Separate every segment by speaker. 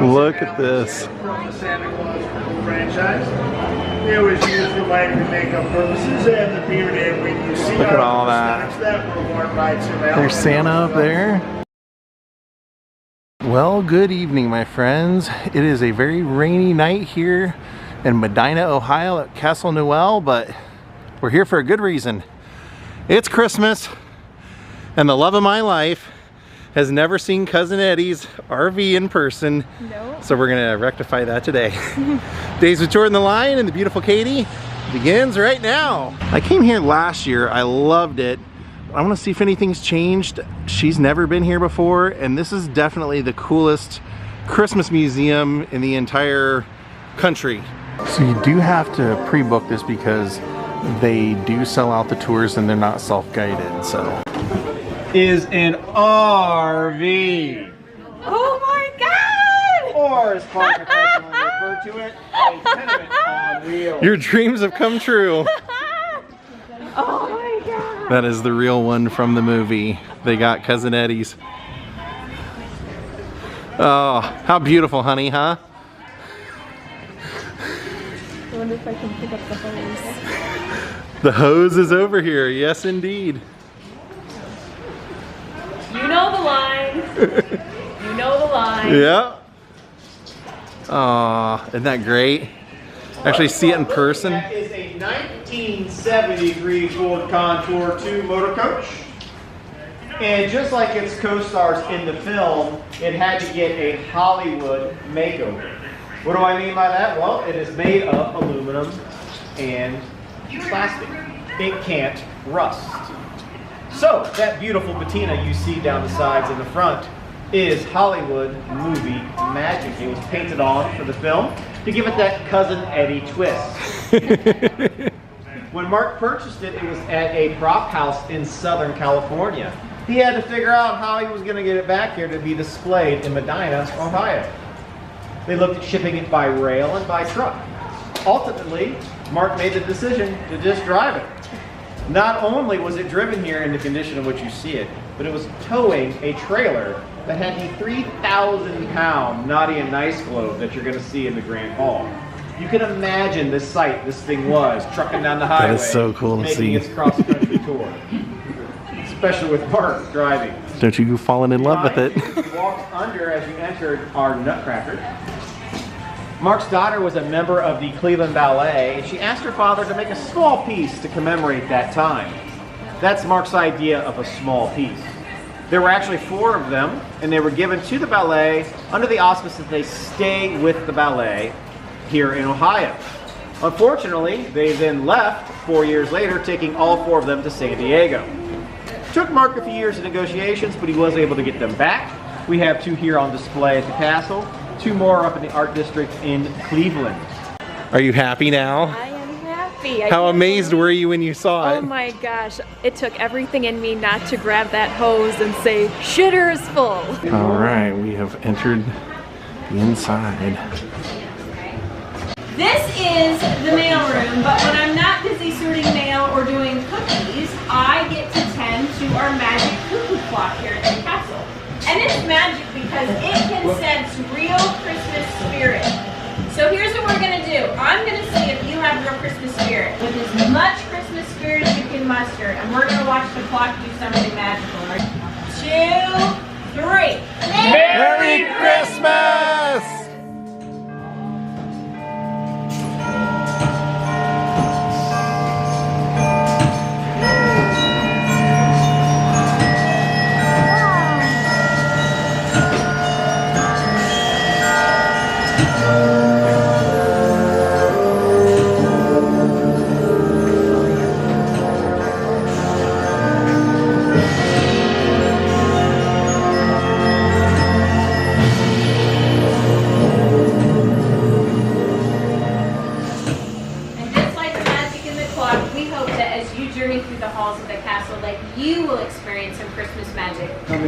Speaker 1: Look at this.
Speaker 2: From the Santa Claus franchise. It was used for lighting and makeup purposes, and the beard and when you see
Speaker 1: Look at all that.
Speaker 2: that were worn by Tim Allen.
Speaker 1: There's Santa up there. Well, good evening, my friends. It is a very rainy night here in Medina, Ohio at Castle Noel, but we're here for a good reason. It's Christmas, and the love of my life has never seen Cousin Eddie's RV in person.
Speaker 3: No.
Speaker 1: So we're gonna rectify that today. Daze with Jordan the Lion and the beautiful Katie begins right now. I came here last year, I loved it. I wanna see if anything's changed. She's never been here before, and this is definitely the coolest Christmas museum in the entire country. So you do have to pre-book this because they do sell out the tours and they're not self-guided, so.
Speaker 4: Is an RV.
Speaker 3: Oh my God!
Speaker 4: Or as Clark affectionately referred to it, a tenement on wheels.
Speaker 1: Your dreams have come true.
Speaker 3: Oh my God!
Speaker 1: That is the real one from the movie. They got Cousin Eddie's. Oh, how beautiful, honey, huh?
Speaker 3: I wonder if I can pick up the hose.
Speaker 1: The hose is over here, yes indeed.
Speaker 3: You know the line. You know the line.
Speaker 1: Yeah. Aw, isn't that great? Actually see it in person.
Speaker 4: That is a 1973 Ford Contour 2 motor coach. And just like its co-stars in the film, it had to get a Hollywood makeover. What do I mean by that? Well, it is made of aluminum and plastic. It can't rust. So, that beautiful patina you see down the sides and the front is Hollywood movie magic. It was painted on for the film to give it that Cousin Eddie twist. When Mark purchased it, it was at a prop house in Southern California. He had to figure out how he was going to get it back here to be displayed in Medina, Ohio. They looked at shipping it by rail and by truck. Ultimately, Mark made the decision to just drive it. Not only was it driven here in the condition in which you see it, but it was towing a trailer that had the 3,000-pound Naughty and Nice globe that you're going to see in the Grand Hall. You can imagine the sight this thing was trucking down the highway.
Speaker 1: That is so cool to see.
Speaker 4: Making its cross-country tour. Especially with Mark driving.
Speaker 1: Don't you fall in love with it?
Speaker 4: Walked under as you entered our Nutcracker. Mark's daughter was a member of the Cleveland Ballet, and she asked her father to make a small piece to commemorate that time. That's Mark's idea of a small piece. There were actually 4 of them, and they were given to the ballet under the auspice that they stay with the ballet here in Ohio. Unfortunately, they then left 4 years later, taking all 4 of them to San Diego. Took Mark a few years of negotiations, but he was able to get them back. We have 2 here on display at the castle. 2 more up in the art district in Cleveland.
Speaker 1: Are you happy now?
Speaker 3: I am happy.
Speaker 1: How amazed were you when you saw it?
Speaker 3: Oh my gosh. It took everything in me not to grab that hose and say, shitter is full.
Speaker 1: All right, we have entered the inside.
Speaker 5: This is the mail room, but when I'm not busy sorting mail or doing cookies, I get to tend to our magic cuckoo clock here at the castle. And it's magic because it can sense real Christmas spirit. So here's what we're gonna do. I'm gonna see if you have real Christmas spirit with as much Christmas spirit as you can muster. And we're gonna watch the clock do something magical. 2, 3.
Speaker 1: Merry Christmas!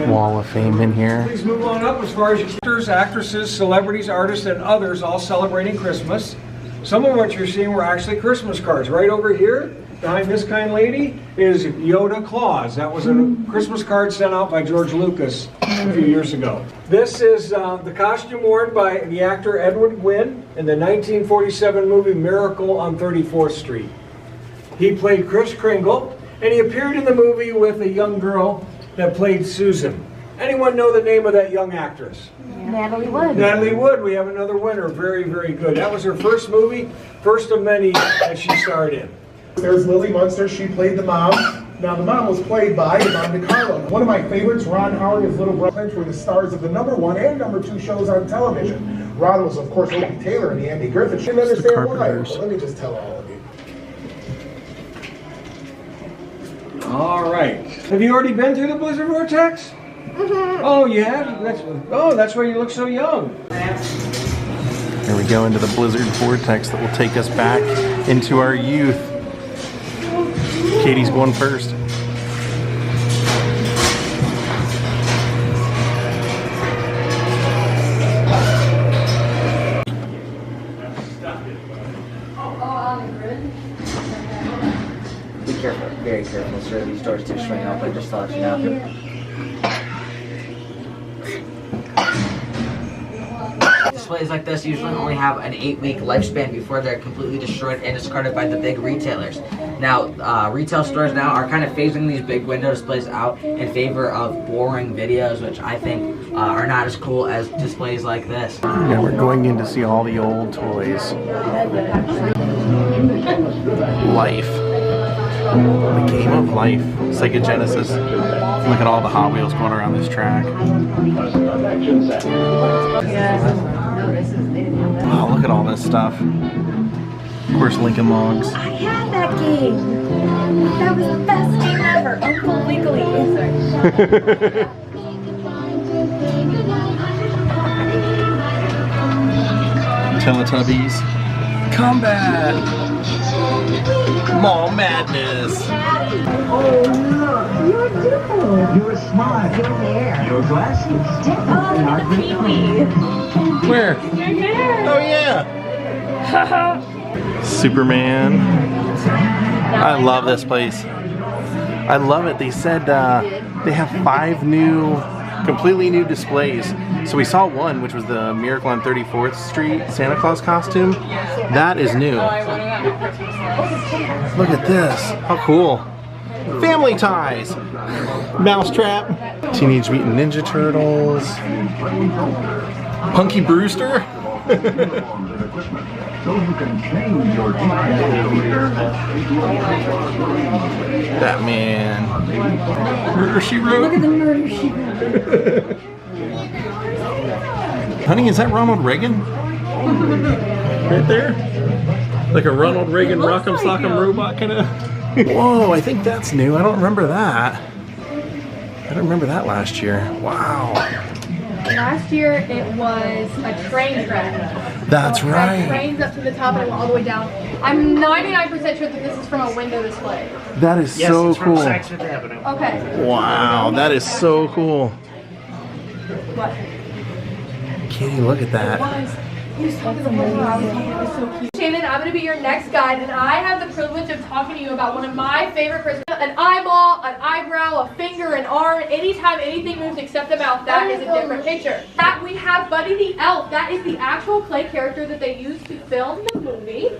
Speaker 1: Wall of Fame in here.
Speaker 6: Please move on up as far as your actors, actresses, celebrities, artists, and others all celebrating Christmas. Some of what you're seeing were actually Christmas cards. Right over here behind this kind lady is Yoda Claus. That was a Christmas card sent out by George Lucas a few years ago. This is the costume worn by the actor Edward Gwynn in the 1947 movie Miracle on 34th Street. He played Kris Kringle, and he appeared in the movie with a young girl that played Susan. Anyone know the name of that young actress?
Speaker 7: Natalie Wood.
Speaker 6: Natalie Wood, we have another winner. Very, very good. That was her first movie, first of many that she starred in.
Speaker 8: There's Lily Munster, she played the mom. Now the mom was played by Yvonne DiCarlo. One of my favorites, Ron Howard, his little brother, were the stars of the #1 and #2 shows on television. Ron was, of course, Opie Taylor and the Andy Griffith. She didn't understand why. Well, let me just tell all of you.
Speaker 6: All right. Have you already been through the Blizzard Vortex? Mm-hmm. Oh, you have? That's why you look so young.
Speaker 1: Here we go into the Blizzard Vortex that will take us back into our youth. Katie's going first.
Speaker 9: Be careful, very careful, sir. These doors do swing up. I just thought you know. Displays like this usually only have an 8-week lifespan before they're completely destroyed and discarded by the big retailers. Now, retail stores now are kind of phasing these big window displays out in favor of boring videos, which I think are not as cool as displays like this.
Speaker 1: Yeah, we're going in to see all the old toys. Life. The game of life. Sega Genesis. Look at all the Hot Wheels going around this track. Oh, look at all this stuff. Of course, Lincoln Logs.
Speaker 3: I had that game. That was the best game ever. Uncle Wiggly.
Speaker 1: Teletubbies. Combat. Mall Madness.
Speaker 7: Oh, look, you're different. Your smile, your hair, your glasses.
Speaker 3: Oh, the Pee-wee.
Speaker 1: Where?
Speaker 3: Your hair.
Speaker 1: Oh, yeah. Superman. I love this place. I love it. They said they have 5 new, completely new displays. So we saw one, which was the Miracle on 34th Street Santa Claus costume. That is new. Look at this. How cool. Family Ties. Mousetrap. Teenage Mutant Ninja Turtles. Punky Brewster. Batman. Murder, She Wrote.
Speaker 3: Look at the Murder, She Wrote.
Speaker 1: Honey, is that Ronald Reagan? Right there? Like a Ronald Reagan Rock'em Sock'em Robot kind of. Whoa, I think that's new. I don't remember that. I don't remember that last year. Wow.
Speaker 3: Last year it was a train track.
Speaker 1: That's right.
Speaker 3: Trains up to the top and it went all the way down. I'm 99% sure that this is from a window display.
Speaker 1: That is so cool.
Speaker 3: Okay.
Speaker 1: Wow, that is so cool.
Speaker 3: What?
Speaker 1: Katie, look at that.
Speaker 3: Shannon, I'm going to be your next guide, and I have the privilege of talking to you about one of my favorite Christmas. An eyeball, an eyebrow, a finger, an arm. Anytime anything moves except the mouth, that is a different picture. That we have Buddy the Elf. That is the actual clay character that they used to film the movie.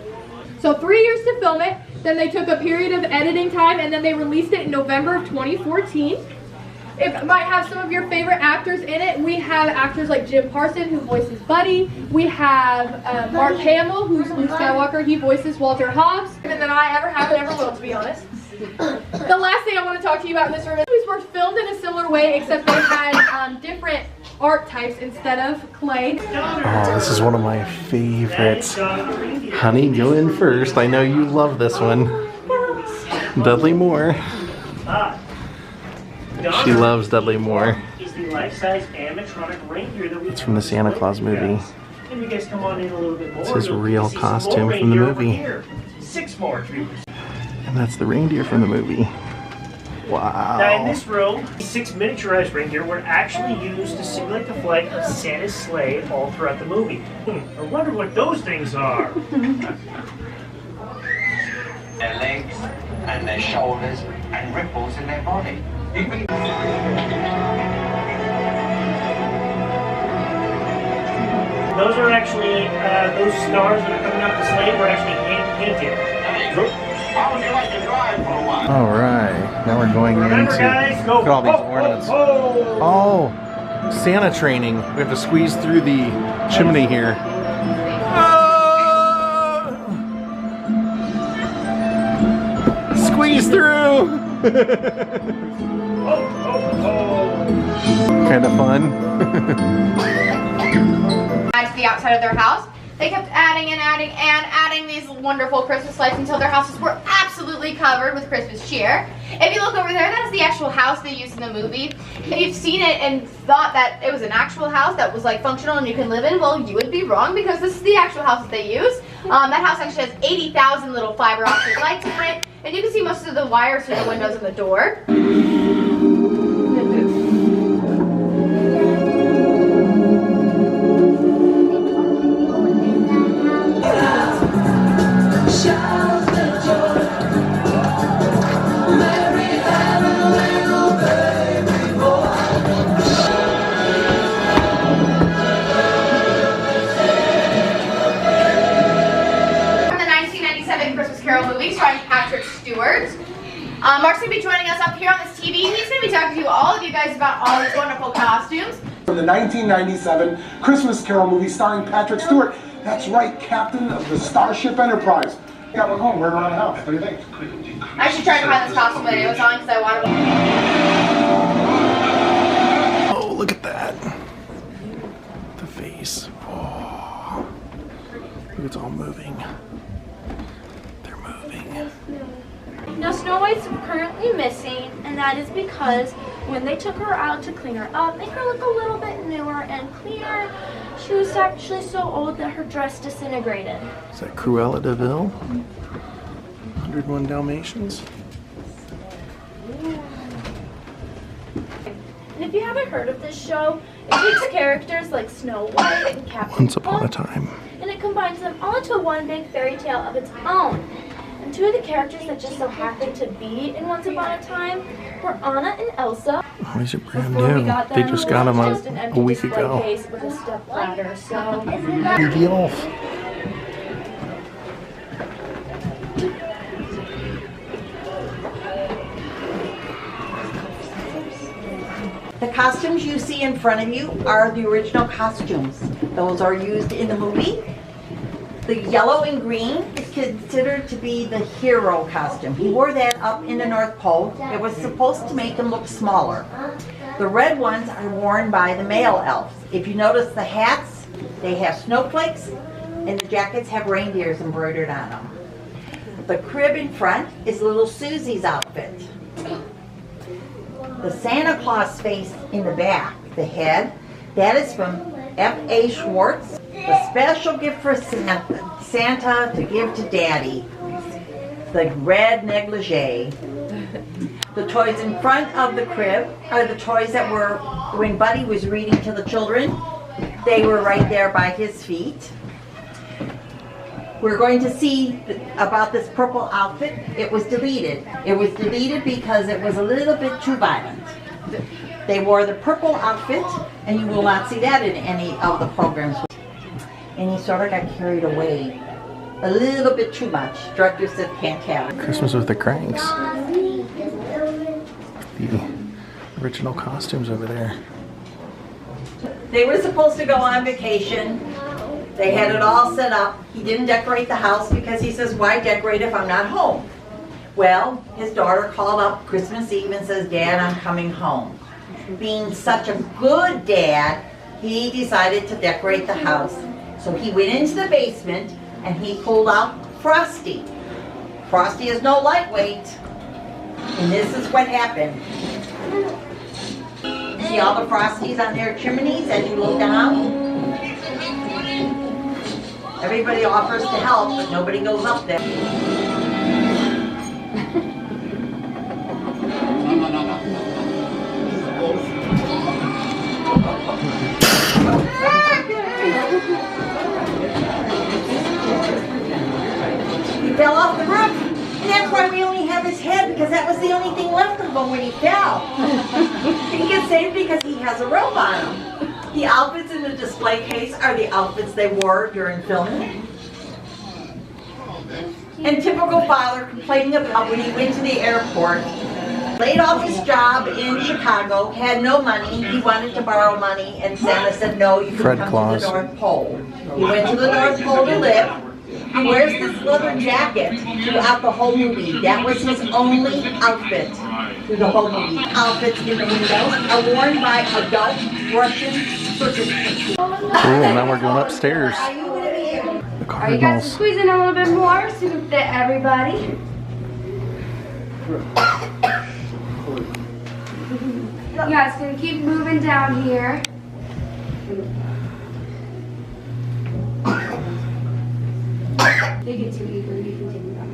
Speaker 3: So 3 years to film it. Then they took a period of editing time, and then they released it in November of 2014. It might have some of your favorite actors in it. We have actors like Jim Parsons, who voices Buddy. We have Mark Hamill, who's Luke Skywalker. He voices Walter Hobbs. And than I ever have and ever will, to be honest. The last thing I want to talk to you about in this room is movies were filmed in a similar way, except they had different art types instead of clay.
Speaker 1: Oh, this is one of my favorites. Honey, go in first. I know you love this one. Dudley Moore. She loves Dudley Moore. It's from the Santa Claus movie. It's his real costume from the movie. And that's the reindeer from the movie. Wow.
Speaker 2: Now in this room, 6 miniaturized reindeer were actually used to simulate the flight of Santa's sleigh all throughout the movie. I wonder what those things are.
Speaker 10: Legs.
Speaker 7: and their shoulders and ripples in their body.
Speaker 2: Those are actually, those stars that are coming out the sleigh were actually hand-painted.
Speaker 7: How would you like to drive for a while?
Speaker 1: All right, now we're going
Speaker 2: Remember,
Speaker 1: into,
Speaker 2: guys, go.
Speaker 1: look at all these
Speaker 2: Ho, ho,
Speaker 1: ornaments.
Speaker 2: ho.
Speaker 1: Oh, Santa training. We have to squeeze through the chimney here. Ah! Squeeze through!
Speaker 2: Ho, ho, ho.
Speaker 1: Kind of fun.
Speaker 3: To the outside of their house. They kept adding and adding and adding these wonderful Christmas lights until their houses were absolutely covered with Christmas cheer. If you look over there, that is the actual house they used in the movie. If you've seen it and thought that it was an actual house that was like functional and you can live in, well, you would be wrong because this is the actual house that they use. That house actually has 80,000 little fiber optic lights in it, and you can see most of the wires through the windows and the door. Mark's going to be joining us up here on this TV. He's going to be talking to all of you guys about all these wonderful costumes.
Speaker 8: From the 1997 Christmas Carol movie starring Patrick Stewart. That's right, captain of the Starship Enterprise. Yeah, we're going right around the house. What do you think?
Speaker 3: I actually tried to find this costume, but it was on because I wanted to.
Speaker 1: Oh, look at that. The face. Oh. It's all moving. They're moving.
Speaker 10: Now Snow White's currently missing, and that is because when they took her out to clean her up, make her look a little bit newer and cleaner, she was actually so old that her dress disintegrated.
Speaker 1: Is that Cruella de Vil? 101 Dalmatians?
Speaker 10: And if you haven't heard of this show, it takes characters like Snow White and Captain
Speaker 1: Once upon a time.
Speaker 10: and it combines them all into one big fairy tale of its own. And two of the characters that just so happened to be in Once Upon a Time were Anna and Elsa.
Speaker 1: Oh, these are brand
Speaker 10: Before we
Speaker 1: new.
Speaker 10: got
Speaker 1: They
Speaker 10: them,
Speaker 1: just
Speaker 10: it
Speaker 1: got
Speaker 10: was
Speaker 1: them
Speaker 10: just an
Speaker 1: a
Speaker 10: empty
Speaker 1: week
Speaker 10: display
Speaker 1: ago.
Speaker 10: case with a step ladder. So
Speaker 1: Easy off.
Speaker 11: The costumes you see in front of you are the original costumes. Those are used in the movie. The yellow and green is considered to be the hero costume. He wore that up in the North Pole. It was supposed to make him look smaller. The red ones are worn by the male elves. If you notice the hats, they have snowflakes, and the jackets have reindeers embroidered on them. The crib in front is little Susie's outfit. The Santa Claus face in the back, the head, that is from F.A. Schwartz. The special gift for Santa to give to Daddy, the red negligee. The toys in front of the crib are the toys that were, when Buddy was reading to the children, they were right there by his feet. We're going to see about this purple outfit. It was deleted. It was deleted because it was a little bit too violent. They wore the purple outfit, and you will not see that in any of the programs. And he sort of got carried away a little bit too much. Director said can't have it.
Speaker 1: Christmas with the Cranks. The original costumes over there.
Speaker 11: They were supposed to go on vacation. They had it all set up. He didn't decorate the house because he says, why decorate if I'm not home? Well, his daughter called up Christmas Eve and says, Dad, I'm coming home. Being such a good dad, he decided to decorate the house. So he went into the basement and he pulled out Frosty. Frosty is no lightweight. And this is what happened. See all the Frosties on their chimneys as you look down? Everybody offers to help, but nobody goes up there. He fell off the roof, and that's why we only have his because that was the only thing left of him when he fell. He gets saved because he has a rope on him. The outfits in the display case are the outfits they wore during filming. And typical father complaining about when he went to the airport, laid off his job in Chicago, had no money, he wanted to borrow money, and Santa said, no, you can come to the North Pole. He went to the North Pole to live. He wears this leather jacket throughout the whole movie. That was his only outfit through the whole movie. Outfits in the windows are worn by adult Russian circus people.
Speaker 1: Cool, now we're going upstairs.
Speaker 10: Are you guys squeezing a little bit more so you can fit everybody? You guys can keep moving down here. They get too eager, you continue on.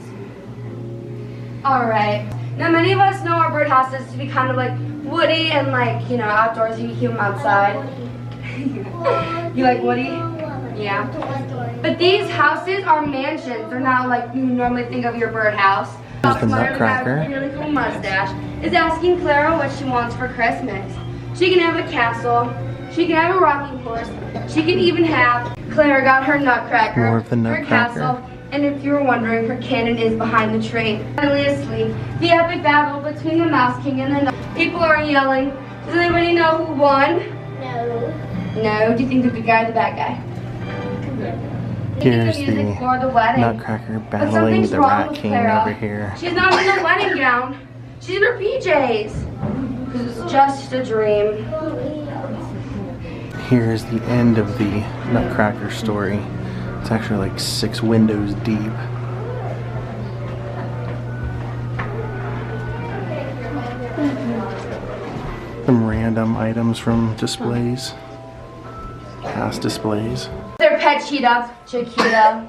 Speaker 10: Alright. Now many of us know our birdhouses to be kind of like woody and like, you know, outdoors, you can keep them outside. You like woody? Yeah. But these houses are mansions. They're not like you normally think of your birdhouse.
Speaker 1: Here's the Nutcracker.
Speaker 10: With a really cool mustache is asking Clara what she wants for Christmas. She can have a castle. She can have a rocking horse. She can even have Clara got her Nutcracker.
Speaker 1: More of the Nutcracker.
Speaker 10: Her castle. And if you were wondering, her cannon is behind the tree. Finally asleep. The epic battle between the Mouse King and the people are yelling. Does anybody know who won?
Speaker 12: No.
Speaker 10: No. Do you think the good guy or the bad guy?
Speaker 1: Here's the Nutcracker battling the Rat King over here.
Speaker 10: She's not in a wedding gown. She's in her PJs. Because it's just a dream.
Speaker 1: Here's the end of the Nutcracker story. It's actually like 6 windows deep. Some random items from displays. Past displays.
Speaker 10: They're pet cheetah, Chiquita.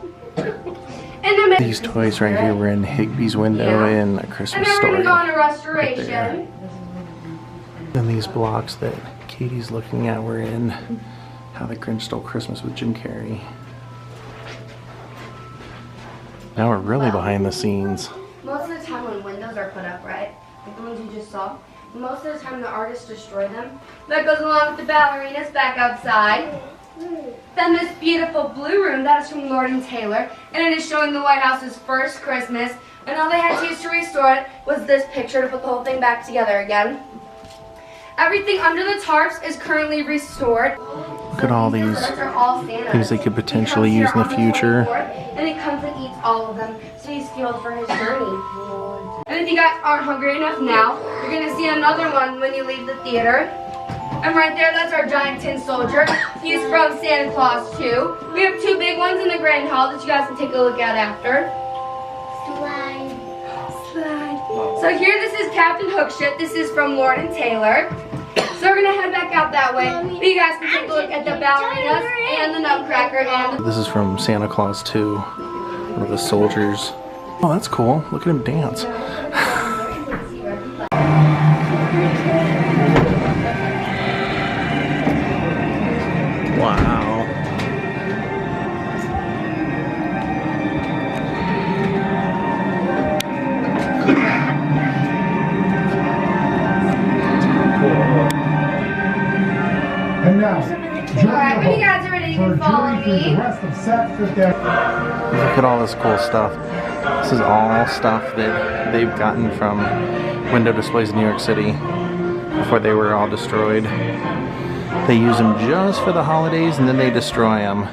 Speaker 10: And
Speaker 1: these toys right here were in Higby's window in A Christmas
Speaker 10: Story. And then we're
Speaker 1: Story.
Speaker 10: going to go on a restoration.
Speaker 1: And these blocks that Katie's looking at were in How the Grinch Stole Christmas with Jim Carrey. Now we're really behind the scenes.
Speaker 10: Most of the time when windows are put up, right? Like the ones you just saw. Most of the time the artists destroy them. That goes along with the ballerinas back outside. Then this beautiful blue room, that is from Lord & Taylor, and it is showing the White House's first Christmas, and all they had to use to restore it was this picture to put the whole thing back together again. Everything under the tarps is currently restored.
Speaker 1: Look at all these things they could potentially use in the future.
Speaker 10: And he comes and eats all of them, so he's fueled for his journey. And if you guys aren't hungry enough now, you're going to see another one when you leave the theater. And right there, that's our giant tin soldier. He's from Santa Claus 2. We have 2 big ones in the Grand Hall that you guys can take a look at after.
Speaker 12: Slide.
Speaker 10: So here, this is Captain Hookshit. This is from Lord & Taylor. So we're going to head back out that way. But you guys can take a look at the ballerinas and the Nutcracker and the...
Speaker 1: This is from Santa Claus 2. One of the soldiers. Oh, that's cool. Look at him dance. Wow.
Speaker 8: And now,
Speaker 10: Alright, when you guys are ready, you can follow me.
Speaker 1: Look at all this cool stuff. This is all stuff that they've gotten from window displays in New York City before they were all destroyed. They use them just for the holidays and then they destroy them.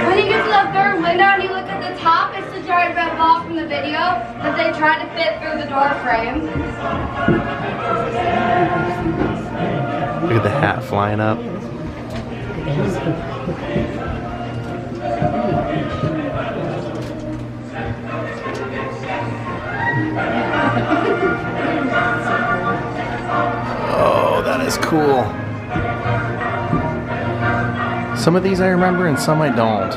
Speaker 10: When you get to the third window and you look at the top, it's the giant red ball from the video that they tried to fit through the door frame.
Speaker 1: Look at the hat flying up. Oh, that is cool. Some of these I remember and some I don't.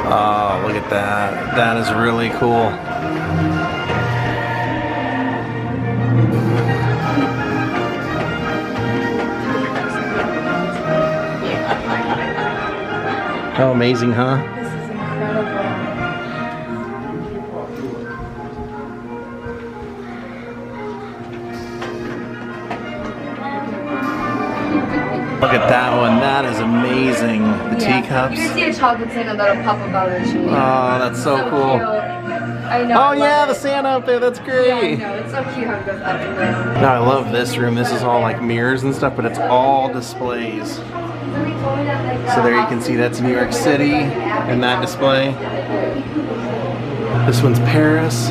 Speaker 1: Oh, look at that. That is really cool. How amazing, huh?
Speaker 3: This is incredible.
Speaker 1: Look at that one. That is amazing. The teacups.
Speaker 3: You can see a chocolate Santa that'll pop up out of the tree.
Speaker 1: Oh, that's so cool.
Speaker 3: Cute. I know.
Speaker 1: Oh yeah, the Santa up there. That's great.
Speaker 3: Yeah, I know. It's so cute how it goes up and down.
Speaker 1: No, I love this room. This is all like mirrors and stuff, but it's all displays. So there you can see that's New York City in that display. This one's Paris.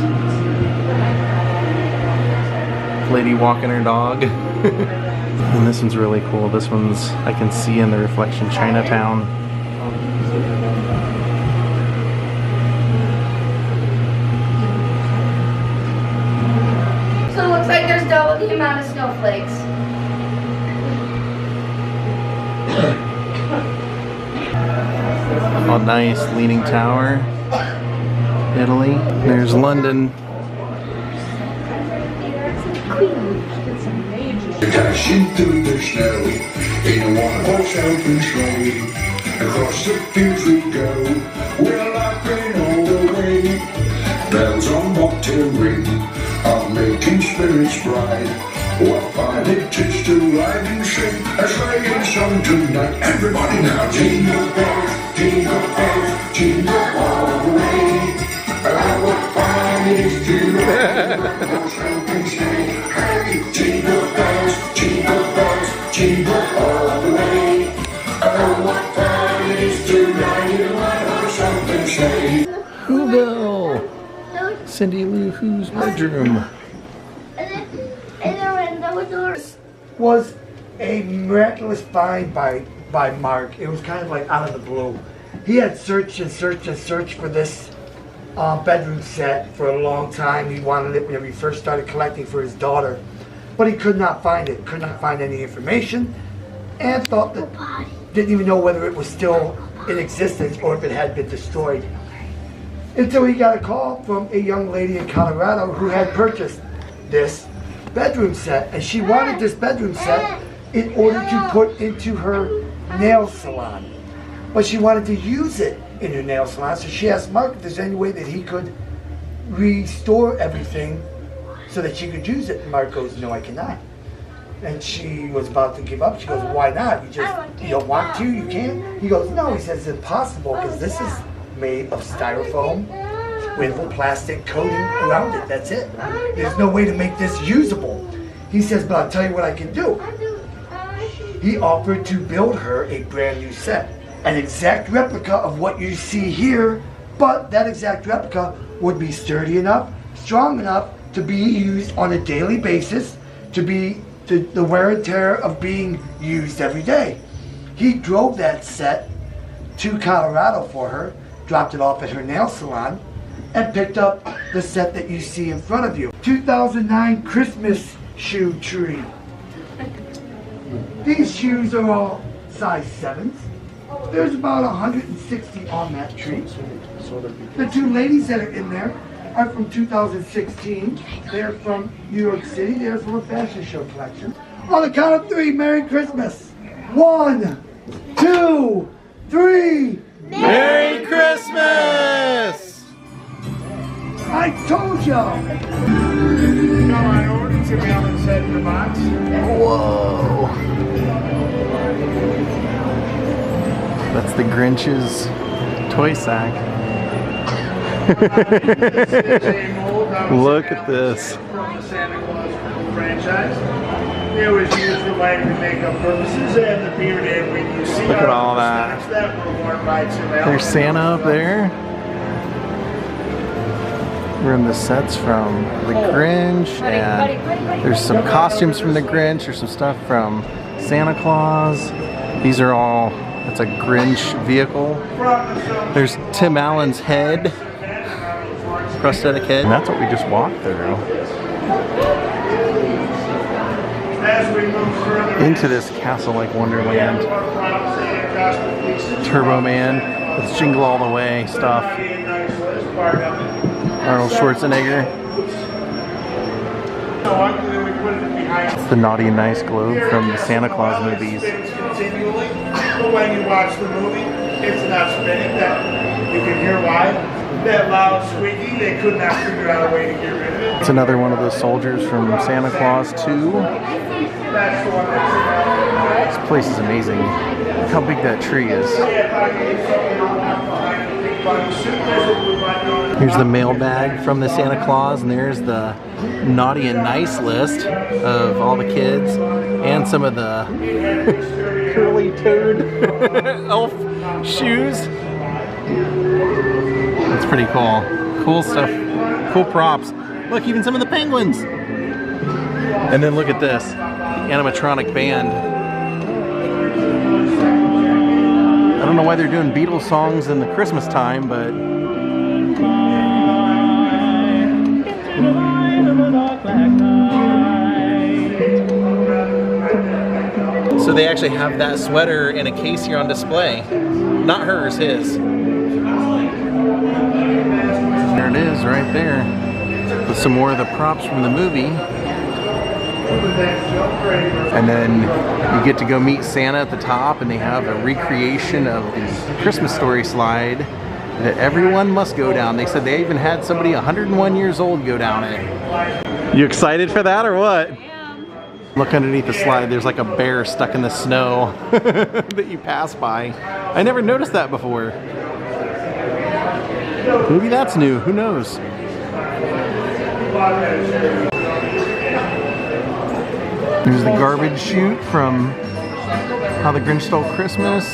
Speaker 1: Lady walking her dog. And this one's really cool. This one's, I can see in the reflection, Chinatown.
Speaker 3: So it looks like there's double the amount of snowflakes.
Speaker 1: Oh, nice. Leaning Tower. Italy. There's London.
Speaker 13: Dashing through the snow in a one-horse open sleigh. Across the fields we go, we're laughing all the way. Bells on bobtail ring are making spirits bright. What fun it is to ride and sing a sleighing song tonight. Everybody now, jingle bells, jingle all the way. Oh, what fun it is to ride in a one-horse open sleigh. Hey, jingle bells, jingle all the way. Oh, what fun it is to ride in a one-horse open sleigh.
Speaker 1: Whoville. Cindy Lou Who's bedroom.
Speaker 14: Was a miraculous find by Mark. It was kind of like out of the blue. He had searched and searched and searched for this bedroom set for a long time. He wanted it when he first started collecting for his daughter, but he could not find it. Could not find any information, and thought that didn't even know whether it was still in existence or if it had been destroyed. Until he got a call from a young lady in Colorado who had purchased this bedroom set, and she wanted this bedroom set in order to put into her nail salon, but she wanted to use it in her nail salon. So she asked Mark if there's any way that he could restore everything so that she could use it, and Mark goes, no, I cannot. And she was about to give up. She goes, why not? You don't want to, you can't? He goes, no. He says it's impossible because this is made of styrofoam with a plastic coating around it. That's it. There's no way to make this usable. He says, but I'll tell you what I can do. He offered to build her a brand new set, an exact replica of what you see here, but that exact replica would be sturdy enough, strong enough to be used on a daily basis, to be the wear and tear of being used every day. He drove that set to Colorado for her, dropped it off at her nail salon, and picked up the set that you see in front of you. 2009 Christmas shoe tree. These shoes are all size 7s. There's about 160 on that tree. The two ladies that are in there are from 2016. They're from New York City. They're from a fashion show collection. On the count of 3, Merry Christmas. 1, 2, 3.
Speaker 1: Merry Christmas!
Speaker 14: I told y'all.
Speaker 6: Come on over to Tim Allen's head in the box.
Speaker 1: Whoa. That's the Grinch's toy sack. Look at this.
Speaker 2: From the Santa Claus franchise. It was used for lighting and makeup purposes, and the beard and when you see
Speaker 1: Look at all that.
Speaker 2: that were worn by Tim Allen.
Speaker 1: There's Santa up there. We're in the sets from the Grinch, and there's some costumes from the Grinch. There's some stuff from Santa Claus. These are all, that's a Grinch vehicle. There's Tim Allen's head, prosthetic head. And that's what we just walked through.
Speaker 2: As we move further
Speaker 1: Into this castle-like wonderland. Turbo Man, with Jingle All the Way stuff. Arnold Schwarzenegger. It's the Naughty and Nice globe from the Santa Claus movies.
Speaker 8: Continually, but when you watch the movie, it's not spinning. That you can hear why. That loud squeaking, they could not figure out a way to get rid of it.
Speaker 1: It's another one of those soldiers from Santa Claus 2.
Speaker 8: That's the one that's
Speaker 1: This place is amazing. Look how big that tree is. Here's the mailbag from the Santa Claus, and there's the Naughty and Nice list of all the kids and some of the curly toad elf shoes. That's pretty cool. Cool stuff. Cool props. Look, even some of the penguins. And then look at this animatronic band. I don't know why they're doing Beatles songs in the Christmas time, but so they actually have that sweater in a case here on display. Not hers, his. There it is, right there. With some more of the props from the movie. And then you get to go meet Santa at the top, and they have a recreation of the Christmas Story slide that everyone must go down. They said they even had somebody 101 years old go down it. You excited for that or what? I am. Look underneath the slide, there's like a bear stuck in the snow that you pass by. I never noticed that before. Maybe that's new, who knows? There's the garbage chute from How the Grinch Stole Christmas.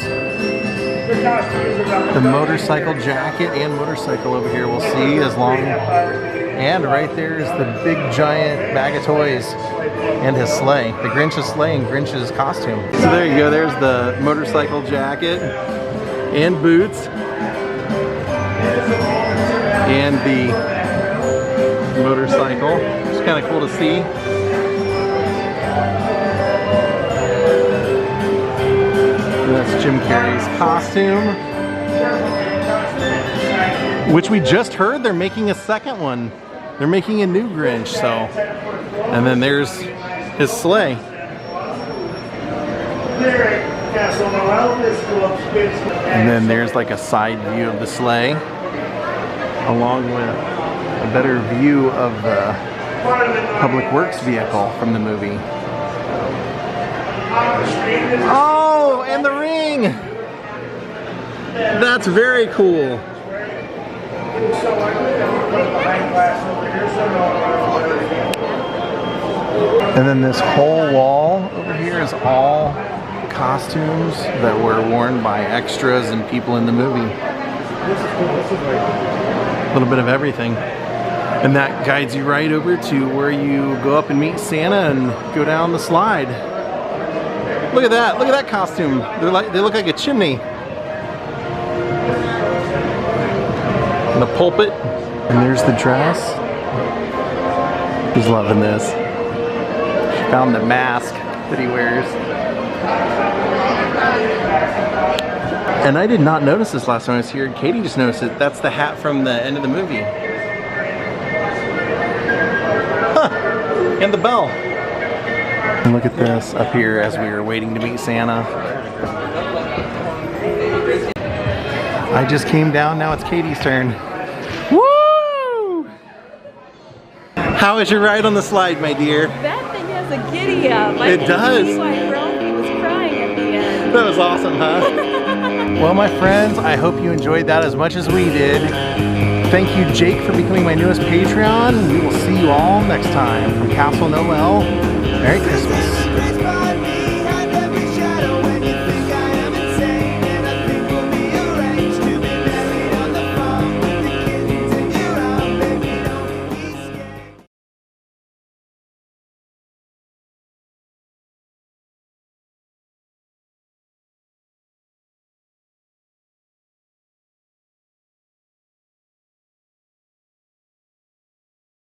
Speaker 1: The motorcycle jacket and motorcycle over here we'll see as long. And right there is the big giant bag of toys and his sleigh. The Grinch's sleigh and Grinch's costume. So there you go, there's the motorcycle jacket and boots. And the motorcycle. It's kind of cool to see. And that's Jim Carrey's costume. Which we just heard they're making a second one. They're making a new Grinch, so. And then there's his sleigh. And then there's like a side view of the sleigh, along with a better view of the Public Works vehicle from the movie. Oh, and the ring! That's very cool. And then this whole wall over here is all costumes that were worn by extras and people in the movie. A little bit of everything. And that guides you right over to where you go up and meet Santa and go down the slide. Look at that costume. They look like a chimney. And the pulpit. And there's the dress. He's loving this. She found the mask that he wears. And I did not notice this last time I was here. Katie just noticed it. That's the hat from the end of the movie. Huh. And the bell. And look at this up here as we were waiting to meet Santa. I just came down, now it's Katie's turn. Woo! How was your ride on the slide, my dear?
Speaker 5: That thing has a giddy up.
Speaker 1: It does.
Speaker 5: See why Ralphie was crying at the end.
Speaker 1: That was awesome, huh? Well, my friends, I hope you enjoyed that as much as we did. Thank you, Jake, for becoming my newest Patreon. We will see you all next time. From Castle Noel, Merry Christmas.